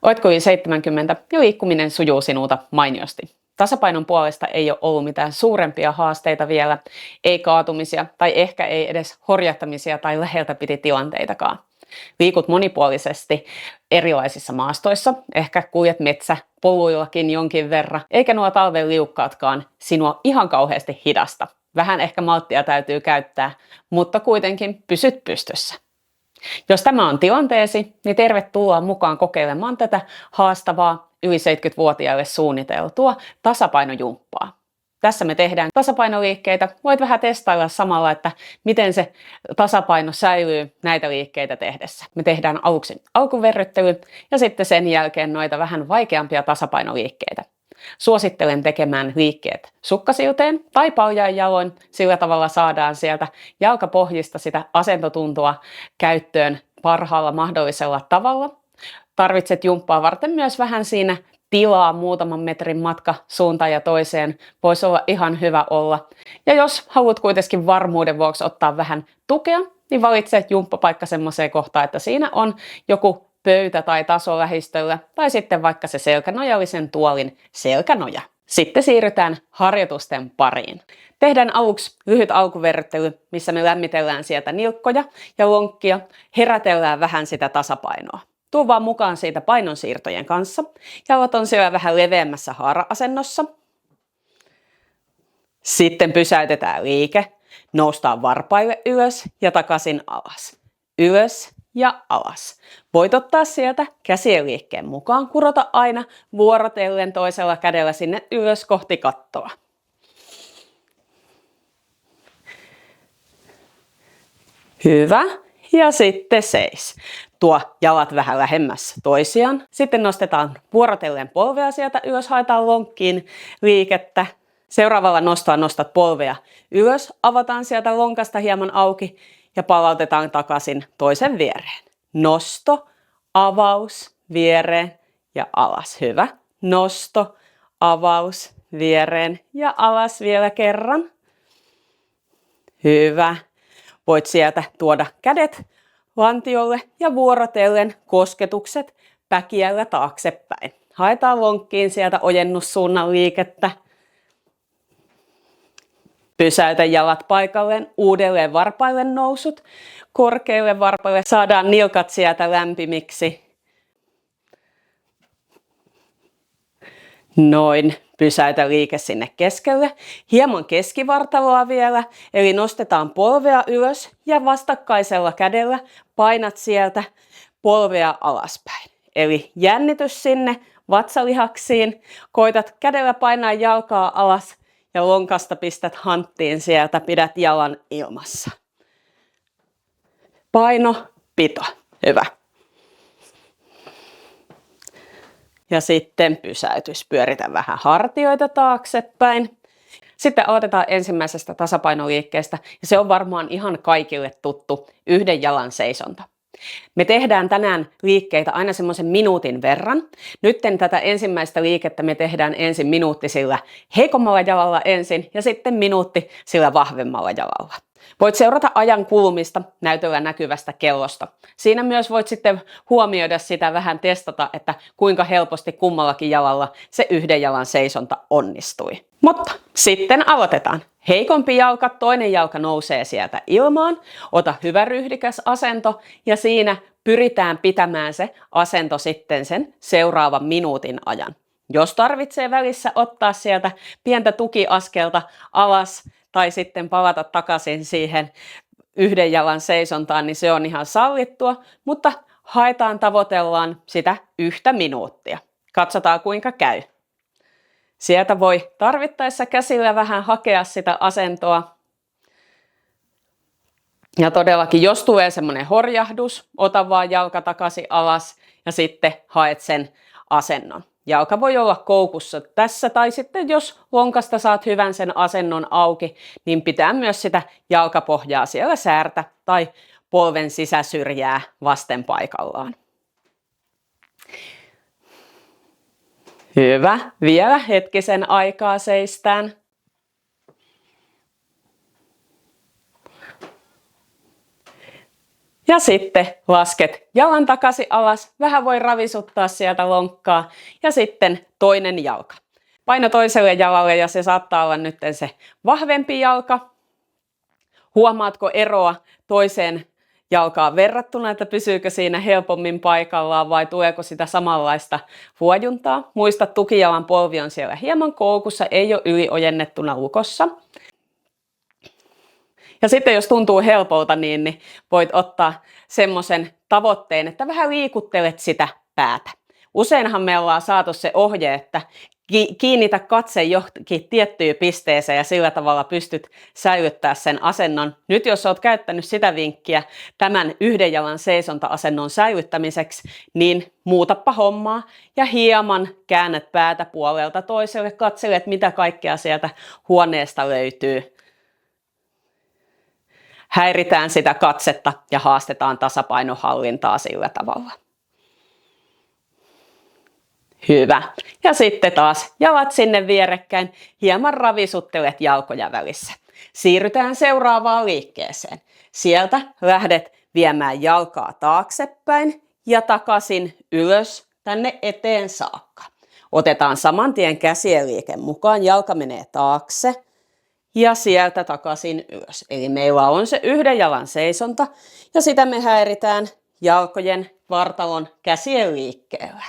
Oletko yli 70 ja liikkuminen sujuu sinulta mainiosti? Tasapainon puolesta ei ole ollut mitään suurempia haasteita vielä, ei kaatumisia tai ehkä ei edes horjahtamisia tai läheltä piti tilanteitakaan. Liikut monipuolisesti erilaisissa maastoissa, ehkä kuljet metsäpoluillakin jonkin verran, eikä nuo talven liukkaatkaan sinua ihan kauheasti hidasta. Vähän ehkä malttia täytyy käyttää, mutta kuitenkin pysyt pystyssä. Jos tämä on tilanteesi, niin tervetuloa mukaan kokeilemaan tätä haastavaa yli 70-vuotiaille suunniteltua tasapainojumppaa. Tässä me tehdään tasapainoliikkeitä. Voit vähän testailla samalla, että miten se tasapaino säilyy näitä liikkeitä tehdessä. Me tehdään aluksi alkuverryttely ja sitten sen jälkeen noita vähän vaikeampia tasapainoliikkeitä. Suosittelen tekemään liikkeet sukkasilteen tai paljain jaloin, sillä tavalla saadaan sieltä jalkapohjista sitä asentotuntua käyttöön parhaalla mahdollisella tavalla. Tarvitset jumppaa varten myös vähän siinä tilaa, muutaman metrin matka suuntaan ja toiseen, voisi olla ihan hyvä olla. Ja jos haluat kuitenkin varmuuden vuoksi ottaa vähän tukea, niin valitse jumppapaikka semmoiseen kohtaan, että siinä on joku pöytä tai taso lähistöllä, tai sitten vaikka se selkänojallisen tuolin selkänoja. Sitten siirrytään harjoitusten pariin. Tehdään aluksi lyhyt alkuverryttely, missä me lämmitellään sieltä nilkkoja ja lonkkia, herätellään vähän sitä tasapainoa. Tuu vaan mukaan siitä painonsiirtojen kanssa. Jalat on siellä vähän leveämmässä haara-asennossa. Sitten pysäytetään liike, noustaan varpaille ylös ja takaisin alas. Ylös ja alas. Voit ottaa sieltä käsien liikkeen mukaan, kurota aina vuorotellen toisella kädellä sinne ylös kohti kattoa. Hyvä. Ja sitten seis. Tuo jalat vähän lähemmäs toisiaan. Sitten nostetaan vuorotellen polvea sieltä ylös, haetaan lonkkiin liikettä. Seuraavalla nostoa nostat polvea ylös, avataan sieltä lonkasta hieman auki ja palautetaan takaisin toisen viereen. Nosto, avaus, viereen ja alas. Hyvä. Nosto, avaus, viereen ja alas vielä kerran. Hyvä. Voit sieltä tuoda kädet lantiolle ja vuorotellen kosketukset päkiällä taaksepäin. Haetaan lonkkiin sieltä ojennussuunnan liikettä. Pysäytä jalat paikalleen, uudelleen varpaille nousut, korkeille varpaille. Saadaan nilkat sieltä lämpimiksi. Noin. Pysäytä liike sinne keskelle. Hieman keskivartaloa vielä, eli nostetaan polvea ylös ja vastakkaisella kädellä painat sieltä polvea alaspäin. Eli jännitys sinne vatsalihaksiin. Koitat kädellä painaa jalkaa alas ja lonkasta pistät hanttiin sieltä, pidät jalan ilmassa. Paino, pito. Hyvä. Ja sitten pysäytys. Pyöritä vähän hartioita taaksepäin. Sitten aloitetaan ensimmäisestä tasapainoliikkeestä. Ja se on varmaan ihan kaikille tuttu yhden jalan seisonta. Me tehdään tänään liikkeitä aina semmoisen minuutin verran. Nytten tätä ensimmäistä liikettä me tehdään ensin minuutti sillä heikommalla jalalla ensin ja sitten minuutti sillä vahvemmalla jalalla. Voit seurata ajan kulumista näytöllä näkyvästä kellosta. Siinä myös voit sitten huomioida sitä, vähän testata, että kuinka helposti kummallakin jalalla se yhden jalan seisonta onnistui. Mutta sitten aloitetaan. Heikompi jalka, toinen jalka nousee sieltä ilmaan. Ota hyvä ryhdikäs asento ja siinä pyritään pitämään se asento sitten sen seuraavan minuutin ajan. Jos tarvitsee välissä ottaa sieltä pientä tukiaskelta alas tai sitten palata takaisin siihen yhden jalan seisontaan, niin se on ihan sallittua, mutta tavoitellaan sitä 1 minuuttia. Katsotaan kuinka käy. Sieltä voi tarvittaessa käsillä vähän hakea sitä asentoa. Ja todellakin, jos tulee semmoinen horjahdus, ota vaan jalka takaisin alas ja sitten haet sen asennon. Jalka voi olla koukussa tässä tai sitten jos lonkasta saat hyvän sen asennon auki, niin pitää myös sitä jalkapohjaa siellä säärtä tai polven sisäsyrjää vasten paikallaan. Hyvä. Vielä hetkisen aikaa seistään. Ja sitten lasket jalan takaisin alas, vähän voi ravisuttaa sieltä lonkkaa ja sitten toinen jalka. Paino toiselle jalalle ja se saattaa olla nyt se vahvempi jalka. Huomaatko eroa toiseen jalkaan verrattuna, että pysyykö siinä helpommin paikallaan vai tuleeko sitä samanlaista huojuntaa? Muista, tukijalan polvi on siellä hieman koukussa, ei ole yliojennettuna lukossa. Ja sitten jos tuntuu helpolta, niin voit ottaa semmoisen tavoitteen, että vähän liikuttelet sitä päätä. Useinhan me ollaan saatu se ohje, että kiinnitä katse johonkin tiettyyn pisteeseen ja sillä tavalla pystyt säilyttämään sen asennon. Nyt jos olet käyttänyt sitä vinkkiä tämän yhden jalan seisonta-asennon säilyttämiseksi, niin muutappa hommaa ja hieman käännät päätä puolelta toiselle, katselet mitä kaikkea sieltä huoneesta löytyy. Häiritään sitä katsetta ja haastetaan tasapainohallintaa sillä tavalla. Hyvä. Ja sitten taas jalat sinne vierekkäin, hieman ravisuttelet jalkoja välissä. Siirrytään seuraavaan liikkeeseen. Sieltä lähdet viemään jalkaa taaksepäin ja takaisin ylös tänne eteen saakka. Otetaan saman tien käsien liike mukaan, jalka menee taakse ja sieltä takaisin ylös. Eli meillä on se yhden jalan seisonta ja sitä me häiritään jalkojen, vartalon, käsien liikkeellä.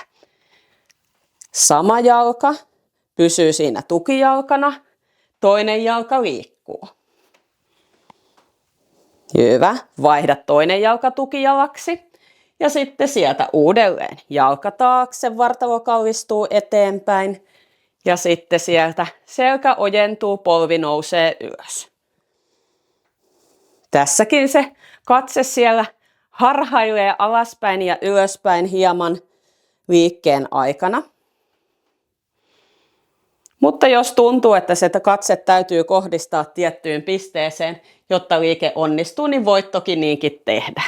Sama jalka pysyy siinä tukijalkana, toinen jalka liikkuu. Hyvä, vaihda toinen jalka tukijalaksi ja sitten sieltä uudelleen jalka taakse, vartalo kallistuu eteenpäin ja sitten sieltä selkä ojentuu, polvi nousee ylös. Tässäkin se katse siellä harhailee alaspäin ja ylöspäin hieman liikkeen aikana. Mutta jos tuntuu, että se katse täytyy kohdistaa tiettyyn pisteeseen, jotta liike onnistuu, niin voit toki niinkin tehdä.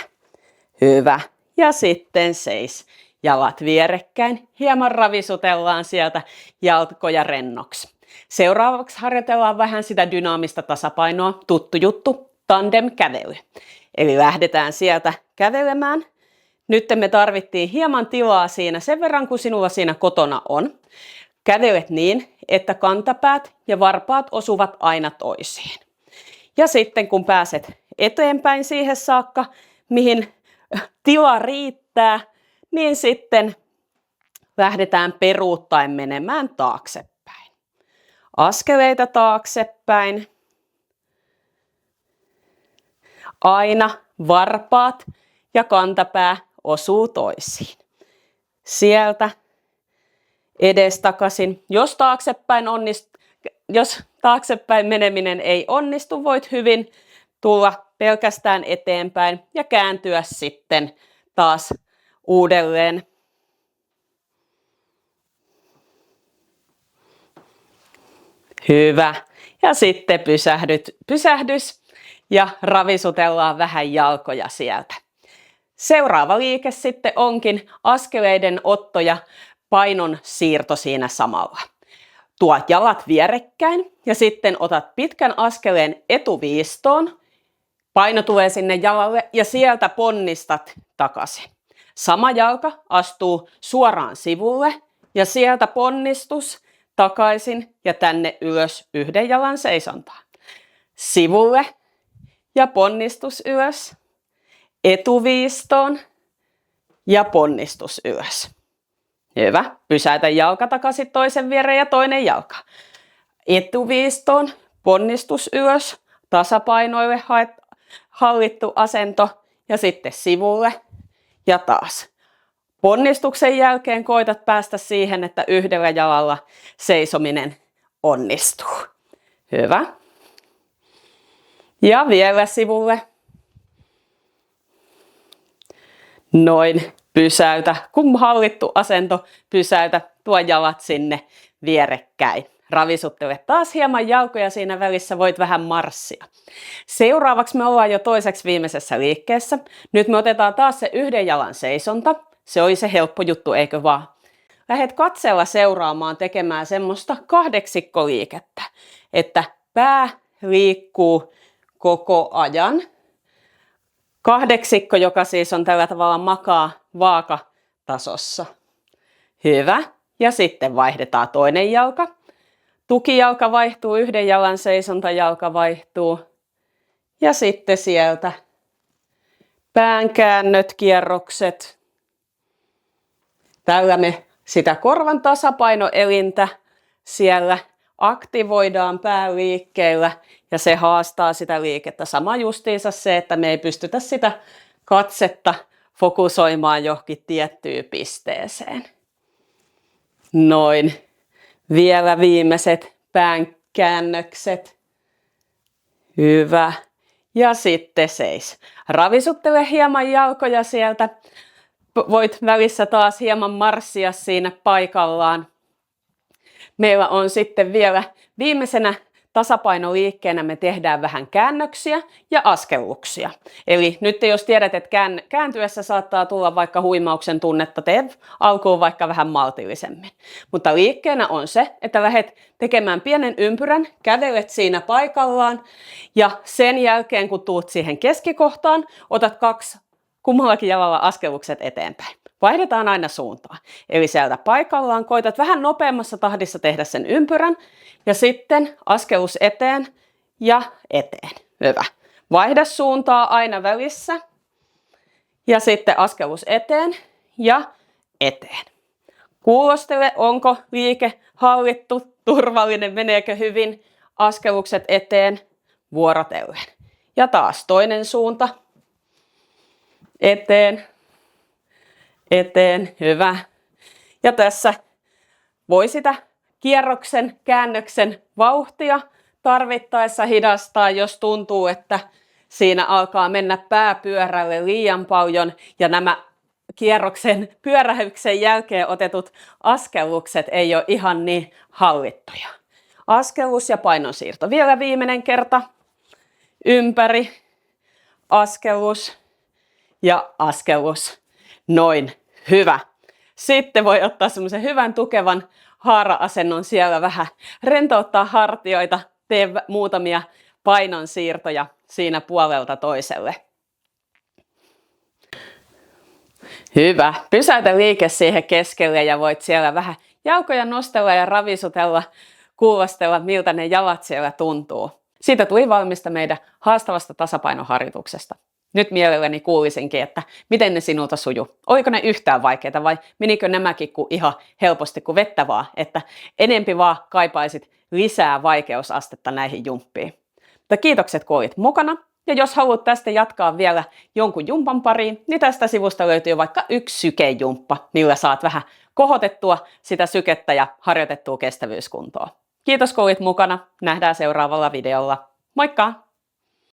Hyvä. Ja sitten seis. Jalat vierekkäin. Hieman ravisutellaan sieltä jalkoja rennoksi. Seuraavaksi harjoitellaan vähän sitä dynaamista tasapainoa. Tuttu juttu, tandem-kävely. Eli lähdetään sieltä kävelemään. Nyt me tarvittiin hieman tilaa siinä sen verran, kuin sinulla siinä kotona on. Kävelet niin, että kantapäät ja varpaat osuvat aina toisiin. Ja sitten kun pääset eteenpäin siihen saakka, mihin tila riittää, niin sitten lähdetään peruuttaen menemään taaksepäin. Askeleita taaksepäin. Aina varpaat ja kantapää osuu toisiin. Sieltä edestakaisin. Jos taaksepäin meneminen ei onnistu, voit hyvin tulla pelkästään eteenpäin ja kääntyä sitten taas uudelleen. Hyvä. Ja sitten pysähdys ja ravisutellaan vähän jalkoja sieltä. Seuraava liike sitten onkin askeleiden otto ja painon siirto siinä samalla. Tuot jalat vierekkäin ja sitten otat pitkän askeleen etuviistoon. Paino tulee sinne jalalle ja sieltä ponnistat takaisin. Sama jalka astuu suoraan sivulle ja sieltä ponnistus takaisin ja tänne ylös yhden jalan seisontaan. Sivulle ja ponnistus ylös. Etuviistoon ja ponnistus ylös. Hyvä. Pysäytä jalka takaisin toisen viereen ja toinen jalka. Etuviistoon, ponnistus ylös, tasapainoille hallittu asento ja sitten sivulle ja taas. Ponnistuksen jälkeen koitat päästä siihen, että yhdellä jalalla seisominen onnistuu. Hyvä. Ja vielä sivulle. Noin. Pysäytä. Kun hallittu asento, pysäytä. Tuo jalat sinne vierekkäin. Ravisuttele taas hieman jalkoja siinä välissä, voit vähän marssia. Seuraavaksi me ollaan jo toiseksi viimeisessä liikkeessä. Nyt me otetaan taas se yhden jalan seisonta. Se oli se helppo juttu, eikö vaan? Lähet katseella seuraamaan tekemään semmoista kahdeksikkoliikettä, että pää liikkuu koko ajan. kahdeksikko, joka siis on tällä tavalla makaa vaakatasossa. Hyvä. Ja sitten vaihdetaan toinen jalka. Tukijalka vaihtuu, yhden jalan seisontajalka vaihtuu. Ja sitten sieltä päänkäännöt, kierrokset. Tällä me sitä korvan tasapainoelintä siellä aktivoidaan pääliikkeellä ja se haastaa sitä liikettä. Sama justiinsa se, että me ei pystytä sitä katsetta fokusoimaan johonkin tiettyyn pisteeseen. Noin. Vielä viimeiset päänkäännökset. Hyvä. Ja sitten seis. Ravisuttele hieman jalkoja sieltä. Voit välissä taas hieman marssia siinä paikallaan. Meillä on sitten vielä viimeisenä tasapainoliikkeenä me tehdään vähän käännöksiä ja askelluksia. Eli nyt jos tiedät, että kääntyessä saattaa tulla vaikka huimauksen tunnetta, tee alkuun vaikka vähän maltillisemmin. Mutta liikkeenä on se, että lähdet tekemään pienen ympyrän, kävelet siinä paikallaan ja sen jälkeen kun tuut siihen keskikohtaan, otat 2 kummallakin jalalla askellukset eteenpäin. Vaihdetaan aina suuntaa. Eli sieltä paikallaan koitat vähän nopeammassa tahdissa tehdä sen ympyrän ja sitten askellus eteen ja eteen. Hyvä. Vaihda suuntaa aina välissä ja sitten askellus eteen ja eteen. Kuulostele, onko liike hallittu, turvallinen, meneekö hyvin, askellukset eteen vuorotellen. Ja taas toinen suunta. Eteen, eteen, hyvä. Ja tässä voi sitä kierroksen, käännöksen vauhtia tarvittaessa hidastaa, jos tuntuu, että siinä alkaa mennä pääpyörälle liian paljon ja nämä kierroksen pyörähyksen jälkeen otetut askellukset ei ole ihan niin hallittuja. Askellus ja painonsiirto. Vielä viimeinen kerta. Ympäri, askellus ja askellus. Noin, hyvä. Sitten voi ottaa semmoisen hyvän tukevan haara-asennon siellä vähän rentouttaa hartioita, tee muutamia painonsiirtoja siinä puolelta toiselle. Hyvä. Pysäytä liike siihen keskelle ja voit siellä vähän jalkoja nostella ja ravisutella, kuulostella, miltä ne jalat siellä tuntuu. Siitä tuli valmista meidän haastavasta tasapainoharjoituksesta. Nyt mielelläni kuulisinkin, että miten ne sinulta sujuu. Oliko ne yhtään vaikeita vai menikö nämäkin ihan helposti kuin vettä vaan, että enempi vaan kaipaisit lisää vaikeusastetta näihin jumppiin. Mutta kiitokset kun olit mukana. Ja jos haluat tästä jatkaa vielä jonkun jumpan pariin, niin tästä sivusta löytyy vaikka yksi sykejumppa, millä saat vähän kohotettua sitä sykettä ja harjoitettua kestävyyskuntoa. Kiitos kun olit mukana. Nähdään seuraavalla videolla. Moikka!